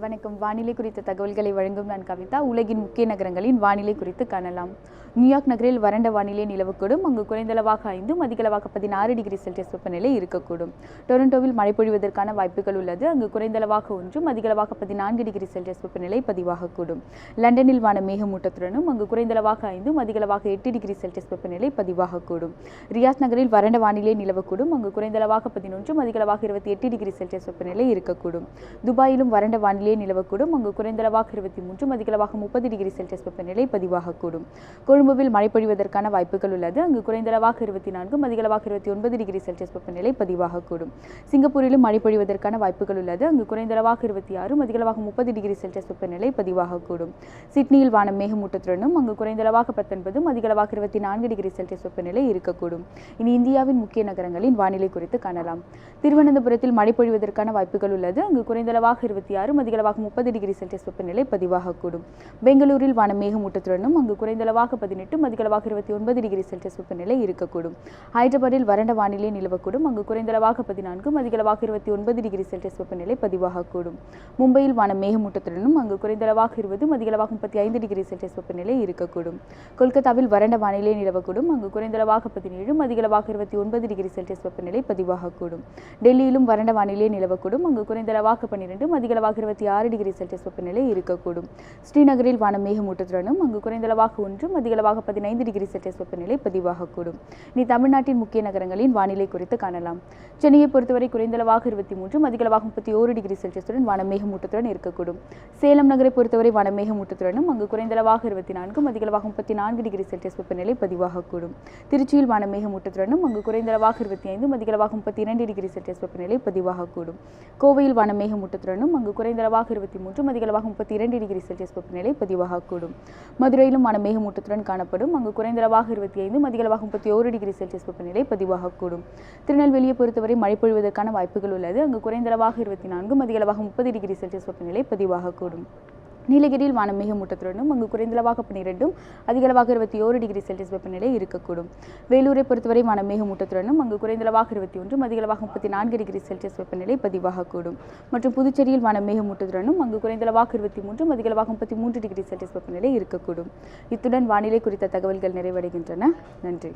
வணக்கம். வானிலை குறித்த தகவல்களை வழங்கும் நான் கவிதா. உலகின் முக்கிய நகரங்களின் வானிலை குறித்து காணலாம். நியூயார்க் நகரில் வறண்ட வானிலை நிலவக்கூடும். அங்கு குறைந்தளவாக 5, அதிகளவாக 16 டிகிரி செல்சியஸ் வெப்பநிலை இருக்கக்கூடும். டொரண்டோவில் மழை பொழிவதற்கான வாய்ப்புகள் உள்ளது. அங்கு குறைந்தளவாக 1, அதிகளவாக 14 டிகிரி செல்சியஸ் வெப்பநிலை பதிவாகக்கூடும். லண்டனில் வானம் மேகமூட்டத்துடனும் அங்கு குறைந்தளவாக 5, அதிகளவாக 8 டிகிரி செல்சியஸ் வெப்பநிலை பதிவாகக்கூடும். ரியாத் நகரில் வறண்ட வானிலை நிலவக்கூடும். அங்கு குறைந்தளவாக 11, அதிகளவாக 28 டிகிரி செல்சியஸ் வெப்பநிலை இருக்கக்கூடும். துபாயிலும் வறண்ட வானிலை நிலவக்கூடும். அங்கு குறைந்தளவாக 23, அதிகளவாக 30 டிகிரி செல்சியஸ் வெப்பநிலை பதிவாகக்கூடும். கொழும்புவில் மழை பொழிவதற்கான வாய்ப்புகள் உள்ளது. அங்கு குறைந்தளவாக 24, அதிகளவாக 29 டிகிரி செல்சியஸ் வெப்பநிலை பதிவாகக்கூடும். சிங்கப்பூரிலும் மழை பொழிவதற்கான வாய்ப்புகள் உள்ளது. அங்கு குறைந்தளவாக 26, அதிகளவாக 30 டிகிரி செல்சியஸ் வெப்பநிலை பதிவாகக்கூடும். சிட்னியில் வானம் மேகமூட்டத்துடனும் அங்கு குறைந்தளவாக 19, அதிகளவாக 24 டிகிரி செல்சியஸ் வெப்பநிலை இருக்கக்கூடும். இனி இந்தியாவின் முக்கிய நகரங்களின் வானிலை குறித்து காணலாம். திருவனந்தபுரத்தில் மழை பொழிவதற்கான வாய்ப்புகள் உள்ளது. அங்கு குறைந்தளவாக 26, அதிகளவாக 30 டிகிரி செல்சியஸ் வெப்பநிலை பதிவாகக்கூடும். பெங்களூரில் வானம் மேகமூட்டத்துடனும் அங்கு குறைந்தளவாக 18, அதிகளவாக 29 டிகிரி செல்சியஸ் வெப்பநிலை இருக்கக்கூடும். ஹைதராபாத்தில் வறண்ட வானிலை நிலவக்கூடும். அங்கு குறைந்தளவாக 14, அதிகளவாக 29 டிகிரி செல்சியஸ் வெப்பநிலை பதிவாகக்கூடும். மும்பையில் வானம் மேகமூட்டத்துடனும் அங்கு குறைந்தளவாக 20, அதிகளவாக 35 டிகிரி செல்சியஸ் வெப்பநிலை இருக்கக்கூடும். கொல்கத்தாவில் வறண்ட வானிலை நிலவக்கூடும். அங்கு குறைந்தளவாக 17, அதிகளவாக 29 டிகிரி செல்சியஸ் வெப்பநிலை பதிவாகக்கூடும். டெல்லியிலும் வறண்ட வானிலை நிலவக்கூடும். அங்கு குறைந்தளவாக 12, அதிகளவாக 26 டிகிரி செல்சியஸ் வெப்பநிலை இருக்கக்கூடும். ஸ்ரீநகரில் வானம் மேகமூட்டத்துடனும் அங்கு குறைந்தளவாக 1, அதிகளவாக 15 டிகிரி செல்சியஸ் வெப்பநிலை பதிவாகக்கூடும். இனி தமிழ்நாட்டின் முக்கிய நகரங்களின் வானிலை குறித்து காணலாம். சென்னையை பொறுத்தவரை குறைந்தளவாக 23, அதிகளவாக 31 டிகிரி செல்சியஸுடன் வானம் மேகமூட்டத்துடன் இருக்கக்கூடும். சேலம் நகரை பொறுத்தவரை வானம் மேகமூட்டத்துடனும் அங்கு குறைந்தளவாக 24, அதிகளவாக 34 டிகிரி செல்சியஸ் வெப்பநிலை பதிவாகக்கூடும். திருச்சியில் வானம் மேகமூட்டத்துடனும் அங்கு குறைந்தளவாக 25, அதிகளவாக 32 டிகிரி செல்சியஸ் வெப்பநிலை பதிவாகக்கூடும். கோவையில் வானம் மேகமூட்டத்துடனும் அங்கு குறைந்தளவாக 23, அதிகளவாக 32 டிகிரி செல்சியஸ் வெப்பநிலை பதிவாகக்கூடும். மதுரையிலும் வானம் மேகமூட்டத்துடன் காணப்படும். அங்கு குறைந்தளவாக 25, அதிகளவாக 31 டிகிரி செல்சியஸ் வெப்பநிலை பதிவாகக்கூடும். திருநெல்வேலியை பொறுத்தவரை மழை பொழிவதற்கான வாய்ப்புகள் உள்ளது. அங்கு குறைந்தளவாக 24, அதிகளவாக 30 டிகிரி செல்சியஸ் வெப்பநிலை பதிவாகக்கூடும். நீலகிரியில் வானம் மேகமூட்டத்துடனும் அங்கு குறைந்தளவாக 12, அதிகளவாக 21 டிகிரி செல்சியஸ் வெப்பநிலை இருக்கக்கூடும். வேலூரை பொறுத்தவரை வானம் மேகமூட்டத்துடனும் அங்கு குறைந்தளவாக 21, அதிகளவாக 34 டிகிரி செல்சியஸ் வெப்பநிலை பதிவாகக்கூடும். மற்றும் புதுச்சேரியில் வானம் மேகமூட்டத்துடனும் அங்கு குறைந்தளவாக 23, அதிகளவாக 33 டிகிரி செல்சியஸ் வெப்பநிலை இருக்கக்கூடும். இத்துடன் வானிலை குறித்த தகவல்கள் நிறைவடைகின்றன. நன்றி.